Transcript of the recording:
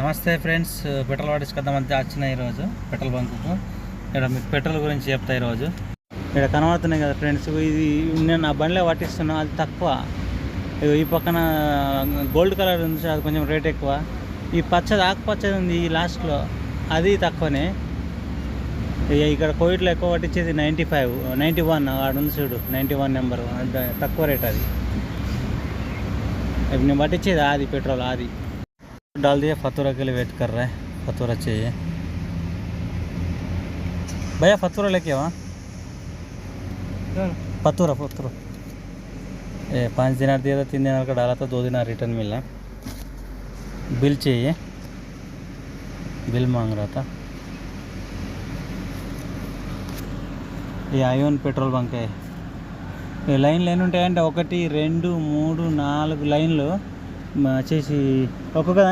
నమస్తే friends, petrol పట్టించుకొద్దామంటే వచ్చిన ఈరోజు పెట్రోల్ బంకుకు. ఇక్కడ మీకు పెట్రోల్ గురించి చెప్తా. ఈరోజు ఇక్కడ కనబడుతున్నాయి కదా ఫ్రెండ్స్, ఇది నేను నా బండిలో పట్టిస్తున్నా, అది తక్కువ. ఈ పక్కన గోల్డ్ కలర్ ఉంది, అది కొంచెం రేట్ ఎక్కువ. ఈ పచ్చది ఆకుపచ్చది ఉంది ఈ లాస్ట్లో, అది తక్కువనే. ఇక్కడ కోవిడ్లో ఎక్కువ పట్టించేది 95, 91 ఆడు ఉంది చూడు, 91 నెంబరు, అది తక్కువ రేట్. అది నేను పట్టించేది అది पेट्रोल आदि डाल दिया। फतूरा के लिए वेट कर रहा है, फतूरा चाहिए भैया, फतूरा लेके वहाँ फतूरा 5 दिनार दिया था, 3 दिनार का डाला था, 2 दिनार रिटर्न मिला। बिल चाहिए, बिल मांग रहा था। ये आयोन पेट्रोल బంక్ లైన్ ఉంటాయంటే 1 2 3 4 లైన్లు వచ్చేసి ఒక్కొక్క దానికి